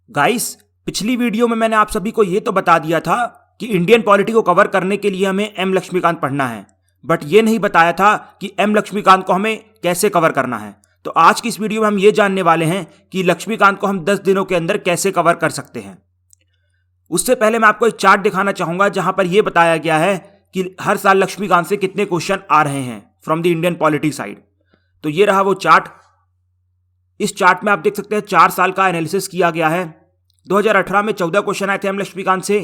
Guys, पिछली video में मैंने आप सभी को यह तो बता दिया था कि इंडियन पॉलिटी को कवर करने के लिए हमें एम लक्ष्मीकांत पढ़ना है, बट ये नहीं बताया था कि एम लक्ष्मीकांत को हमें कैसे कवर करना है। तो आज की इस वीडियो में हम ये जानने वाले हैं कि लक्ष्मीकांत को हम 10 दिनों के अंदर कैसे कवर कर सकते हैं। उससे पहले मैं आपको एक चार्ट दिखाना चाहूंगा जहां पर यह बताया गया है कि हर साल लक्ष्मीकांत से कितने क्वेश्चन आ रहे हैं from the Indian polity side. तो ये रहा वो चार्ट। इस चार्ट में आप देख सकते हैं 4 साल का एनालिसिस किया गया है। 2018 में 14 क्वेश्चन आए थे एम लक्ष्मीकांत से,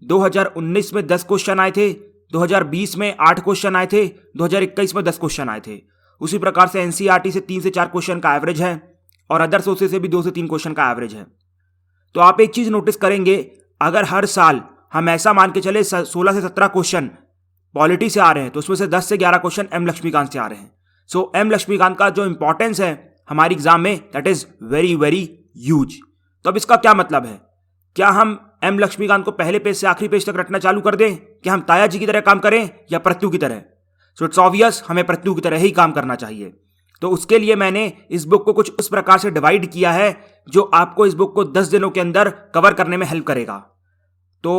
2019 में 10 क्वेश्चन आए थे, 2020 में 8 क्वेश्चन आए थे, 2021 में 10 क्वेश्चन आए थे। उसी प्रकार से एनसीईआरटी से 3 से 4 क्वेश्चन का एवरेज है और अदर सोर्सेज से भी 2 से 3 क्वेश्चन का एवरेज है। तो आप एक चीज नोटिस करेंगे, अगर हर साल हम ऐसा मान के चले 16 से 17 क्वेश्चन पॉलिटी से आ रहे हैं तो उसमें से 10 से 11 क्वेश्चन एम लक्ष्मीकांत से आ रहे हैं। सो एम लक्ष्मीकांत का जो इंपॉर्टेंस है हमारी एग्जाम में that is very very huge. तो अब इसका क्या मतलब है? क्या हम एम लक्ष्मीकांत को पहले पेज से आखिरी पेज तक रटना चालू कर दें? क्या हम ताया जी की तरह काम करें या प्रत्यु की तरह? सो इट्स ऑब्वियस, हमें प्रत्यु की तरह ही काम करना चाहिए। तो उसके लिए मैंने इस बुक को कुछ उस प्रकार से डिवाइड किया है जो आपको इस बुक को 10 दिनों के अंदर कवर करने में हेल्प करेगा। तो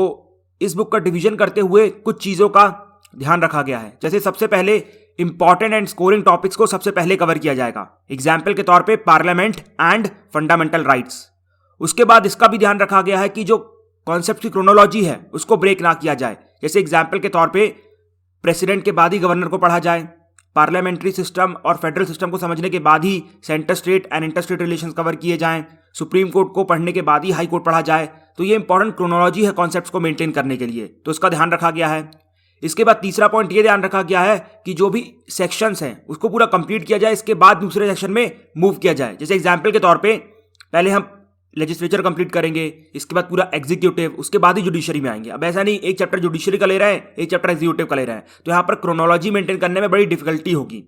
इस बुक का डिवीजन करते हुए कुछ चीजों का ध्यान रखा गया है। जैसे सबसे पहले इंपॉर्टेंट एंड स्कोरिंग टॉपिक्स को सबसे पहले कवर किया जाएगा, एग्जाम्पल के तौर पे पार्लियामेंट एंड फंडामेंटल राइट्स। उसके बाद इसका भी ध्यान रखा गया है कि जो कॉन्सेप्ट की क्रोनोलॉजी है उसको ब्रेक ना किया जाए। जैसे एग्जाम्पल के तौर पे प्रेसिडेंट के बाद ही गवर्नर को पढ़ा जाए, पार्लियामेंट्री सिस्टम और फेडरल सिस्टम को समझने के बाद ही centre state and inter state relations cover किए जाएं, सुप्रीम कोर्ट को पढ़ने के बाद ही हाई कोर्ट पढ़ा जाए। तो ये इंपॉर्टेंट क्रोनोलॉजी है कॉन्सेप्ट्स को मेंटेन करने के लिए, तो इसका ध्यान रखा गया है। इसके बाद तीसरा पॉइंट ये ध्यान रखा गया है कि जो भी सेक्शंस हैं उसको पूरा कंप्लीट किया जाए, इसके बाद दूसरे सेक्शन में मूव किया जाए। जैसे एग्जाम्पल के तौर पे पहले हम लेजिस्लेचर कंप्लीट करेंगे, इसके बाद पूरा एग्जीक्यूटिव, उसके बाद ही जुडिशरी में आएंगे। अब ऐसा नहीं एक चैप्टर जुडिशरी का ले रहे हैं, एक चैप्टर एग्जीक्यूटिव का ले रहे हैं, तो यहाँ पर क्रोनोलॉजी मेंटेन करने में बड़ी डिफिकल्टी होगी।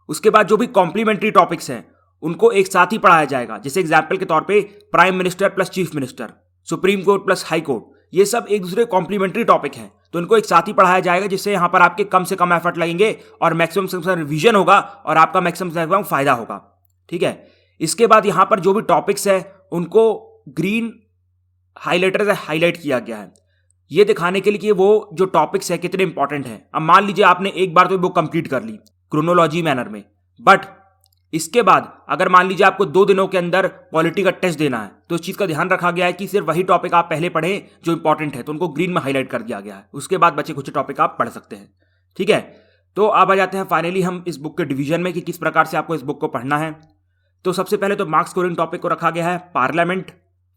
उसके बाद जो भी कॉम्प्लीमेंट्री टॉपिक्स हैं उनको एक साथ ही पढ़ाया जाएगा। जैसे एग्जाम्पल के तौर पे prime minister plus chief minister, supreme court plus high court, ये सब एक दूसरे कॉम्प्लीमेंट्री टॉपिक हैं, तो इनको एक साथ ही पढ़ाया जाएगा, जिससे यहां पर आपके कम से कम एफर्ट लगेंगे और मैक्सिमम रिवीजन होगा और आपका मैक्सिमम फायदा होगा। ठीक है। इसके बाद यहां पर जो भी टॉपिक्स है उनको ग्रीन हाईलाइटर से हाईलाइट किया गया है, ये दिखाने के लिए कि वो जो टॉपिक्स है कितने इंपॉर्टेंट है। अब मान लीजिए आपने एक बार तो बुक कंप्लीट कर ली क्रोनोलॉजी मैनर में, बट इसके बाद अगर मान लीजिए आपको 2 दिनों के अंदर पॉलिटी का टेस्ट देना है तो इस चीज का ध्यान रखा गया है कि सिर्फ वही टॉपिक आप पहले पढ़ें जो इंपॉर्टेंट है, तो उनको ग्रीन में हाईलाइट कर दिया गया है। उसके बाद बचे कुछ टॉपिक आप पढ़ सकते हैं। ठीक है। तो अब आ जाते हैं फाइनली हम इस बुक के डिवीजन में कि किस प्रकार से आपको इस बुक को पढ़ना है। तो सबसे पहले तो मार्क्स स्कोरिंग टॉपिक को रखा गया है parliament,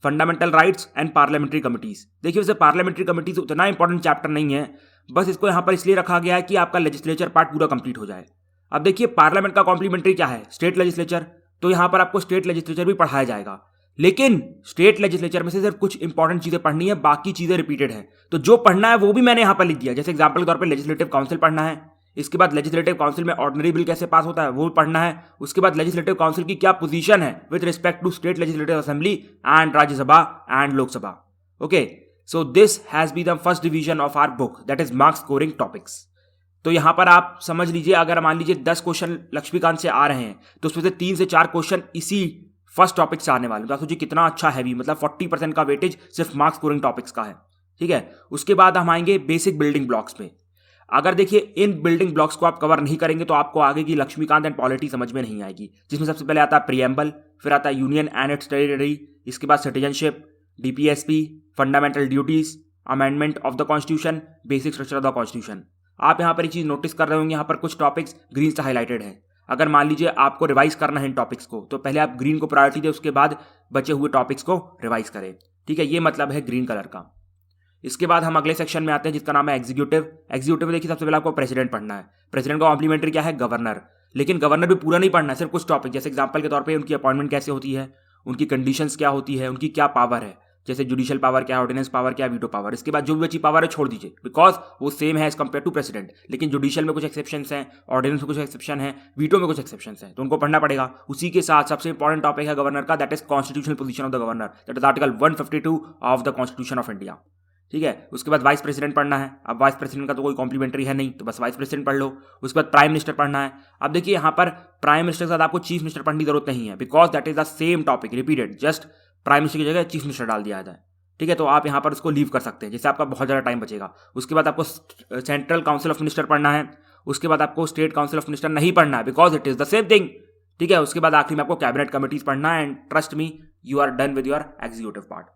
fundamental rights and parliamentary committees. देखिए वैसे पार्लियामेंट्री कमिटीज उतना इंपॉर्टेंट चैप्टर नहीं है, बस इसको यहां पर इसलिए रखा गया है कि आपका लेजिस्लेचर पार्ट पूरा कंप्लीट हो जाए। अब देखिए पार्लियामेंट का कॉम्प्लीमेंट्री क्या है, स्टेट लेजिस्लेचर, तो यहां पर आपको स्टेट लेजिस्लेचर भी पढ़ाया जाएगा, लेकिन स्टेट लेजिस्लेचर में से सिर्फ कुछ इंपॉर्टेंट चीजें पढ़नी है, बाकी चीजें रिपीटेड है। तो जो पढ़ना है वो भी मैंने यहां पर लिख दिया। जैसे एग्जाम्पल के तौर पर लेजिस्लेटिव काउंसिल पढ़ना है, इसके बाद लेजिस्लेटिव काउंसिल में ऑर्डिनरी बिल कैसे पास होता है वो पढ़ना है, उसके बाद लेजिस्लेटिव काउंसिल की क्या पोजीशन है with respect to state legislative assembly and Rajya Sabha and Lok Sabha. Okay, so this has been the first division of our book that is marks scoring topics. तो यहां पर आप समझ लीजिए, अगर मान लीजिए 10 क्वेश्चन लक्ष्मीकांत से आ रहे हैं तो उसमें से 3 से 4 क्वेश्चन इसी फर्स्ट टॉपिक से आने वाले हैं। तो आप सोचिए कितना अच्छा हैवी, मतलब 40% का वेटेज सिर्फ मार्क्स स्कोरिंग टॉपिक्स का है। ठीक है। उसके बाद हम आएंगे बेसिक बिल्डिंग ब्लॉक्स में। अगर देखिए इन बिल्डिंग ब्लॉक्स को आप कवर नहीं करेंगे तो आपको आगे की लक्ष्मीकांत एंड पॉलिटी समझ में नहीं आएगी, जिसमें सबसे पहले आता है प्रीएम्बल, फिर आता है यूनियन एंड इट्स टेरिटरी, इसके बाद citizenship, DPSP, fundamental duties, amendment of the constitution, basic structure of the constitution. आप यहां पर एक चीज नोटिस कर रहे होंगे, यहां पर कुछ टॉपिक्स ग्रीन से हाईलाइटेड है। अगर मान लीजिए आपको रिवाइज करना है इन टॉपिक्स को तो पहले आप ग्रीन को प्रायोरिटी दें, उसके बाद बचे हुए टॉपिक्स को रिवाइज करें। ठीक है, ये मतलब है ग्रीन कलर का। इसके बाद हम अगले सेक्शन में आते हैं जिसका नाम है एग्जीक्यूटिव। एग्जीक्यूटिव में देखिए सबसे पहले आपको प्रेसिडेंट पढ़ना है। प्रेसिडेंट का कॉम्प्लीमेंट्री क्या है, गवर्नर, लेकिन गवर्नर भी पूरा नहीं पढ़ना है, सिर्फ कुछ टॉपिक। जैसे एग्जांपल के तौर पे उनकी अपॉइंटमेंट कैसे होती है, उनकी कंडीशंस क्या होती है, उनकी क्या पावर है, जैसे जुडिशियल पावर क्या है, ऑर्डिनेंस पावर क्या है, वीटो पावर। इसके बाद जो भी बची पावर है छोड़ दीजिए, बिकॉज वो सेम है एज कंपेयर टू प्रेसिडेंट, लेकिन जुडिशियल में कुछ एक्सेप्शंस हैं, ऑर्डिनेंस में कुछ एक्सेप्शन है, वीटो में कुछ एक्सेप्शंस हैं, तो उनको पढ़ना पड़ेगा। उसी के साथ सबसे इंपॉर्टेंट टॉपिक है गवर्नर का, that is constitutional position of the governor, that is article 152 of the constitution of India. ठीक है। उसके बाद वाइस प्रेसिडेंट पढ़ना है। अब वाइस प्रेसिडेंट का तो कोई कॉम्प्लीमेंट्री है नहीं, तो बस वाइस प्रेसिडेंट पढ़ लो। उसके बाद प्राइम मिनिस्टर पढ़ना है। अब देखिए यहाँ पर प्राइम मिनिस्टर के साथ आपको चीफ मिनिस्टर पढ़ने की जरूरत नहीं है, because that is the same topic repeated, just prime minister की जगह चीफ मिनिस्टर डाल दिया जाता है, ठीक है। तो आप यहाँ पर उसको लीव कर सकते हैं, जिससे आपका बहुत ज़्यादा टाइम बचेगा। उसके बाद आपको सेंट्रल काउंसिल ऑफ मिनिस्टर पढ़ना है, उसके बाद आपको स्टेट काउंसिल ऑफ मिनिस्टर नहीं पढ़ना है, because it is the same thing, ठीक है। उसके बाद आखिरी में आपको कैबिनेट कमिटीज पढ़ना है, and trust me you are done with your executive part,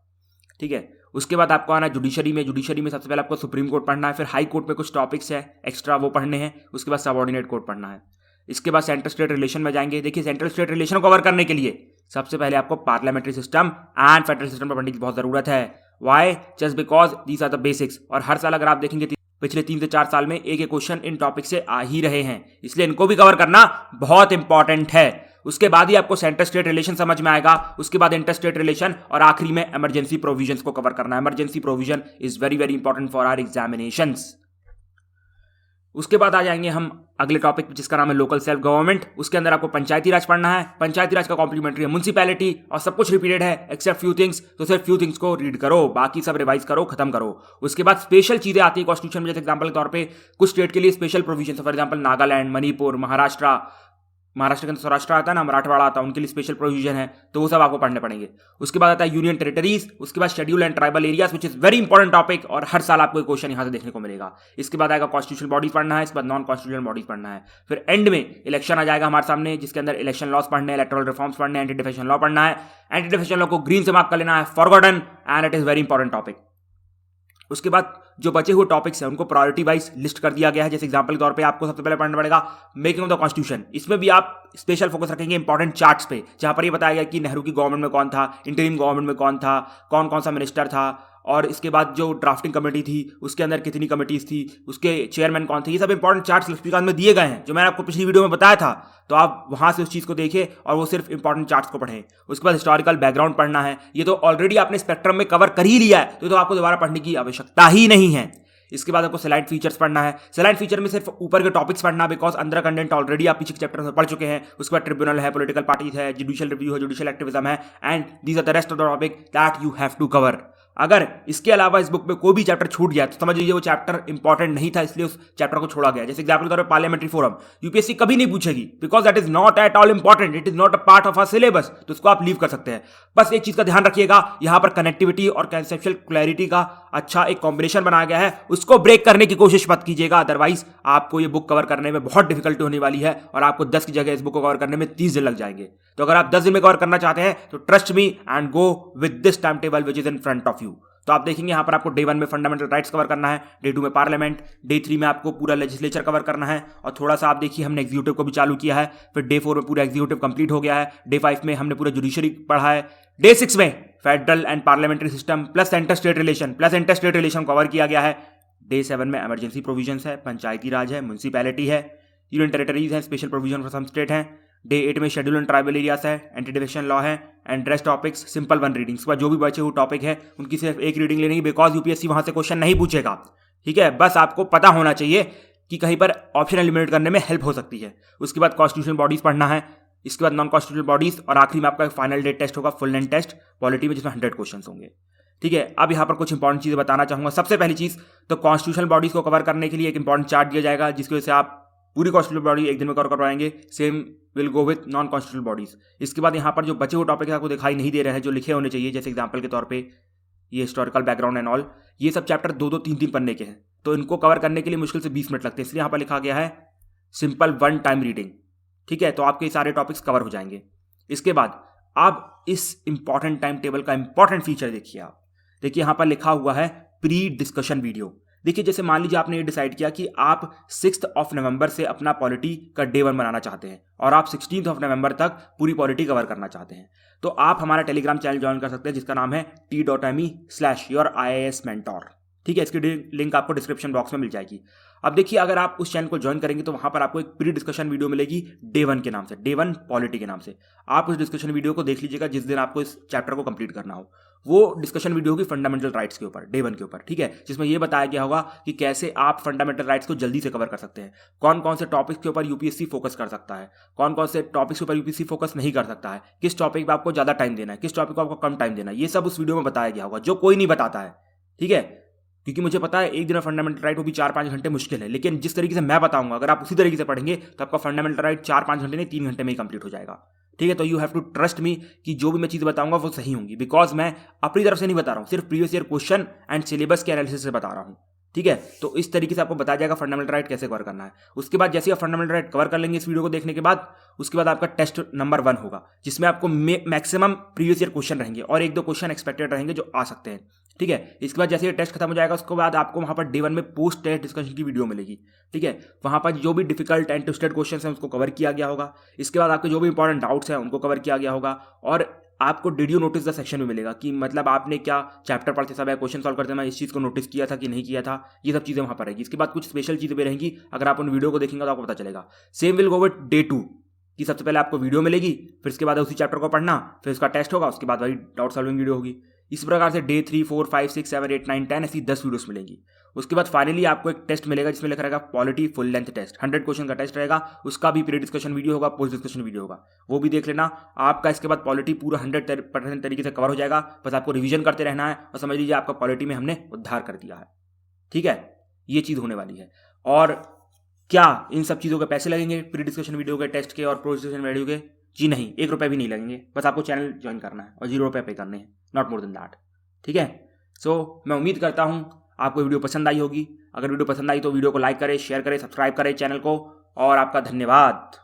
ठीक है। उसके बाद आपको आना है जुडिशरी में। जुडिशरी में सबसे पहले आपको सुप्रीम कोर्ट पढ़ना है, फिर हाई कोर्ट में कुछ टॉपिक्स है एक्स्ट्रा वो पढ़ने हैं, उसके बाद सबऑर्डिनेट कोर्ट पढ़ना है। इसके बाद सेंट्रल स्टेट रिलेशन में जाएंगे। देखिए सेंट्रल स्टेट रिलेशन को कवर करने के लिए सबसे पहले आपको parliamentary system and federal system पर पढ़ने की बहुत जरूरत है। Why? Just because these are the basics. और हर साल अगर आप देखेंगे पिछले 3 से 4 साल में एक क्वेश्चन इन टॉपिक से आ ही रहे हैं, इसलिए इनको भी कवर करना बहुत इंपॉर्टेंट है। उसके बाद ही आपको सेंटर स्टेट रिलेशन समझ में आएगा, उसके बाद इंटर स्टेट रिलेशन, और आखिरी में इमरजेंसी प्रोविजंस को कवर करना है। Emergency provision is very very important for our examinations. उसके बाद आ जाएंगे हम अगले टॉपिक जिसका नाम है लोकल सेल्फ गवर्नमेंट। उसके अंदर आपको पंचायती राज पढ़ना है। पंचायती राज का कॉम्प्लीमेंट्री है म्युनिसिपैलिटी, और सब कुछ रिपीटेड है एक्सेप्ट फ्यू थिंग्स, तो सिर्फ फ्यू थिंग्स को रीड करो, बाकी सब रिवाइज करो, खत्म करो। उसके बाद स्पेशल चीजें आती है कॉन्स्टिट्यूशन में, जैसे एग्जांपल के तौर पे कुछ स्टेट के लिए special provision, for example Nagaland, Manipur, Maharashtra के अंदर सौराष्ट्र आता है ना, मराठवाड़ा आता है, उनके लिए स्पेशल प्रोविजन है, तो वो सब आपको पढ़ने पड़ेंगे। उसके बाद आता है यूनियन टेरिटरीज, उसके बाद schedule and tribal areas which is very important topic, और हर साल आपको एक क्वेश्चन यहां से देखने को मिलेगा। इसके बाद आएगा कॉन्स्टिट्यूशनल बॉडीज पढ़ना है, इसके बाद नॉन कॉन्स्टिट्यूशनल बॉडीज पढ़ना है, फिर एंड में इलेक्शन आ जाएगा हमारे सामने, जिसके अंदर इलेक्शन लॉज पढ़ने हैं, इलेक्टोरल रिफॉर्म्स पढ़ने हैं, एंटी डिफेक्शन लॉ पढ़ना है। एंटी डिफेक्शन लॉ को ग्रीन से मार्क कर लेना है, forgotten, and it is very important topic. उसके बाद जो बचे हुए टॉपिक्स हैं उनको प्रायोरिटी वाइज लिस्ट कर दिया गया है। जैसे एग्जांपल के तौर पे आपको सबसे पहले पढ़ना पड़ेगा मेकिंग ऑफ द कॉन्स्टिट्यूशन। इसमें भी आप स्पेशल फोकस रखेंगे इंपॉर्टेंट चार्ट्स पे, जहां पर ये बताया गया कि नेहरू की गवर्नमेंट में कौन था, इंटरिम गवर्नमेंट में कौन था, कौन कौन सा मिनिस्टर था, और इसके बाद जो ड्राफ्टिंग कमेटी थी उसके अंदर कितनी कमेटीज थी, उसके चेयरमैन कौन थे। ये सब इंपॉर्टेंट चार्ट्स लक्ष्मीकांत में दिए गए हैं, जो मैंने आपको पिछली वीडियो में बताया था, तो आप वहां से उस चीज को देखें और वो सिर्फ इंपॉर्टेंट चार्ट्स को पढ़ें। उसके बाद हिस्टोरिकल बैकग्राउंड पढ़ना है, ये तो ऑलरेडी आपने स्पेक्ट्रम में कवर कर ही लिया है, तो आपको दोबारा पढ़ने की आवश्यकता ही नहीं है। इसके बाद आपको सलाइड फीचर्स पढ़ना है। सलाइड फीचर में सिर्फ ऊपर के टॉपिक्स पढ़ना, बिकॉज अंदर कंटेंट ऑलरेडी आप पीछे चैप्टर में पढ़ चुके हैं। उसके बाद ट्रिब्यूनल है, पॉलिटिकल पार्टीज है, जुडिशियल रिव्यू है, जुडिशियल एक्टिविज्म है, and these are the rest of the topic that you have to cover. अगर इसके अलावा इस बुक में कोई भी चैप्टर छूट गया तो समझ लीजिए वो चैप्टर इंपॉर्टेंट नहीं था, इसलिए उस चैप्टर को छोड़ा गया। जैसे एग्जांपल के तौर पर पार्लियामेंट्री फोरम यूपीएससी कभी नहीं पूछेगी, because that is not at all important, it is not a part of our syllabus, तो इसको आप लीव कर सकते हैं। बस एक चीज का ध्यान रखिएगा, यहां पर कनेक्टिविटी और कंसेप्चुअल क्लैरिटी का अच्छा एक कॉम्बिनेशन बनाया गया है, उसको ब्रेक करने की कोशिश मत कीजिएगा, अदरवाइज आपको ये बुक कवर करने में बहुत डिफिकल्टी होने वाली है, और आपको 10 की जगह इस बुक को कवर करने में 30 दिन लग जाएंगे। तो अगर आप 10 दिन में कवर करना चाहते हैं तो trust me and go with this time table which is in front of you. तो आप देखेंगे यहां पर आपको डे 1 में फंडामेंटल राइट्स कवर करना है, डे 2 में पार्लियामेंट, डे 3 में आपको पूरा लेजिस्लेचर कवर करना है, और थोड़ा सा आप देखिए हमने एग्जीक्यूटिव को भी चालू किया है, फिर डे 4 में पूरा एग्जीक्यूटिव कंप्लीट हो गया है, डे 5 में हमने पूरा जुडिशरी पढ़ा है, डे 6 में federal and parliamentary system plus inter state relation cover किया गया है, डे 7 में इमरजेंसी प्रोविजंस है, पंचायती राज है, म्युनिसिपैलिटी है, यूनियन टेरिटरीज है, special provision for some state है, डे 8 में शेड्यूल एंड ट्राइबल एरियाज है, एंटी डिफेक्शन लॉ है, and rest topics simple 1 readings का जो भी बचे हुए टॉपिक है उनकी सिर्फ एक रीडिंग लेनी है, बिकॉज यूपीएससी वहां से क्वेश्चन नहीं पूछेगा, ठीक है। बस आपको पता होना चाहिए कि कहीं पर ऑप्शन एलिमिनेट करने में हेल्प हो सकती है। उसके बाद कॉन्स्टिट्यूशनल बॉडीज पढ़ना है, इसके बाद नॉन कॉन्स्टिट्यूशनल बॉडीज, और आखिरी में आपका फाइनल डे टेस्ट होगा फुल लेंथ टेस्ट पॉलिटी में, जिसमें 100 क्वेश्चन होंगे, ठीक है। अब यहाँ पर कुछ इंपॉर्टेंट चीजें बताना चाहूंगा। सबसे पहली चीज तो कॉन्स्टिट्यूशनल बॉडीज को कवर करने के लिए एक इंपॉर्टेंट चार्ट दिया जाएगा, जिसकी वजह से आप पूरी कॉन्स्टिट्यूशनल बॉडी एक दिन में कवर करवाएंगे। Same will go with non constitutional bodies. इसके बाद यहाँ पर जो बचे हुए टॉपिक आपको दिखाई नहीं दे रहे हैं, जो लिखे होने चाहिए, जैसे एग्जांपल के तौर पे ये हिस्टोरिकल बैकग्राउंड एंड ऑल, ये सब चैप्टर 2-2, 3-3 पन्ने के हैं, तो इनको कवर करने के लिए मुश्किल से 20 मिनट लगते हैं, इसलिए यहाँ पर लिखा गया है सिंपल 1 टाइम रीडिंग, ठीक है। तो आपके सारे टॉपिक्स कवर हो जाएंगे। इसके बाद आप इस इंपॉर्टेंट टाइम टेबल का इंपॉर्टेंट फीचर देखिए। आप देखिए यहाँ पर लिखा हुआ है प्री डिस्कशन वीडियो। देखिए जैसे मान लीजिए आपने ये डिसाइड किया कि आप 6 नवंबर से अपना पॉलिटी का डे 1 बनाना चाहते हैं, और आप 16 नवंबर तक पूरी पॉलिटी कवर करना चाहते हैं, तो आप हमारा टेलीग्राम चैनल ज्वाइन कर सकते हैं, जिसका नाम है t.me/youriasmentor, ठीक है। इसकी लिंक आपको डिस्क्रिप्शन बॉक्स में मिल जाएगी। अब देखिए अगर आप उस चैनल को ज्वाइन करेंगे तो वहां पर आपको एक प्री डिस्कशन वीडियो मिलेगी डे 1 के नाम से, डे 1 पॉलिटी के नाम से। आप उस डिस्कशन वीडियो को देख लीजिएगा जिस दिन आपको इस चैप्टर को कंप्लीट करना हो। वो डिस्कशन वीडियो होगी फंडामेंटल राइट्स के ऊपर, डे 1 के ऊपर, ठीक है, जिसमें यह बताया गया होगा कि कैसे आप फंडामेंटल राइट्स को जल्दी से कवर कर सकते हैं, कौन कौन से टॉपिक्स के ऊपर यूपीएससी फोकस कर सकता है, कौन कौन से टॉपिक्स के ऊपर यूपीएससी फोकस नहीं कर सकता है, किस टॉपिक पर आपको ज्यादा टाइम देना है, किस टॉपिक को आपको कम टाइम देना है, ये सब उस वीडियो में बताया गया होगा, जो कोई नहीं बताता है, ठीक है। क्योंकि मुझे पता है एक दिन में फंडामेंटल राइट वो भी 4-5 घंटे मुश्किल है, लेकिन जिस तरीके से मैं बताऊंगा अगर आप उसी तरीके से पढ़ेंगे तो आपका फंडामेंटल राइट 4-5 घंटे नहीं 3 घंटे में ही कंप्लीट हो जाएगा, ठीक है। तो you have to trust me कि जो भी मैं चीज़ बताऊंगा वो सही होंगी, बिकॉज मैं अपनी तरफ से नहीं बता रहा हूँ, सिर्फ previous year question and syllabus के एनालिसिस से बता रहा हूँ। ठीक है, तो इस तरीके से आपको बताया जाएगा फंडामेंटल राइट कैसे कवर करना है। उसके बाद जैसे आप फंडामेंटल राइट कवर कर लेंगे इस वीडियो को देखने के बाद, उसके बाद आपका टेस्ट नंबर 1 होगा, जिसमें आपको मैक्सिमम प्रीवियस ईयर क्वेश्चन रहेंगे और 1-2 क्वेश्चन एक्सपेक्टेड रहेंगे जो आ सकते हैं। ठीक है, इसके बाद जैसे ये टेस्ट खत्म हो जाएगा उसके बाद आपको वहाँ पर डे 1 में पोस्ट टेस्ट डिस्कशन की वीडियो मिलेगी। ठीक है, वहाँ पर जो भी डिफिकल्ट एंड ट्विस्टेड क्वेश्चन हैं उसको कवर किया गया होगा। इसके बाद आपके जो भी इंपॉर्टेंट डाउट्स हैं उनको कवर किया गया होगा, और आपको did you notice the section भी मिलेगा कि मतलब आपने क्या चैप्टर पढ़ते समय क्वेश्चन सॉल्व करते समय इस चीज़ को नोटिस किया था कि नहीं किया था, ये सब चीज़ें वहाँ पर रहेगी। इसके बाद कुछ स्पेशल चीज़ें भी रहेंगी, अगर आप उन वीडियो को देखेंगे तो आपको पता चलेगा। Same will go with day 2 कि सबसे पहले आपको वीडियो मिलेगी, फिर उसके बाद उसी चैप्टर को पढ़ना, फिर उसका टेस्ट होगा, उसके बाद वही डाउट सॉल्विंग वीडियो होगी। इस प्रकार से डे 3, 4, 5, 6, 7, 8, 9, 10 ऐसी 10 वीडियोस मिलेंगी। उसके बाद फाइनली आपको एक टेस्ट मिलेगा जिसमें लिखा रहेगा polity full length test, 100 question का टेस्ट रहेगा, उसका भी प्री डिस्कशन वीडियो होगा, पोस्ट डिस्कशन वीडियो होगा, वो भी देख लेना आपका। इसके बाद पॉलिटी पूरा 100% तरीके से कवर हो जाएगा, बस आपको रिवीजन करते रहना है और समझ लीजिए आपका पॉलिटी में हमने उद्धार कर दिया है। ठीक है, ये चीज़ होने वाली है। और क्या इन सब चीज़ों के पैसे लगेंगे प्री डिस्कशन वीडियो के, टेस्ट के और पोस्ट डिस्कशन वीडियो के? जी नहीं, 1 रुपये भी नहीं लगेंगे, बस आपको चैनल ज्वाइन करना है और 0 रुपये पे करने हैं, नॉट मोर देन दैट। ठीक है, सो मैं उम्मीद करता हूँ आपको वीडियो पसंद आई होगी। अगर वीडियो पसंद आई तो वीडियो को लाइक करें, शेयर करें, सब्सक्राइब करें चैनल को, और आपका धन्यवाद।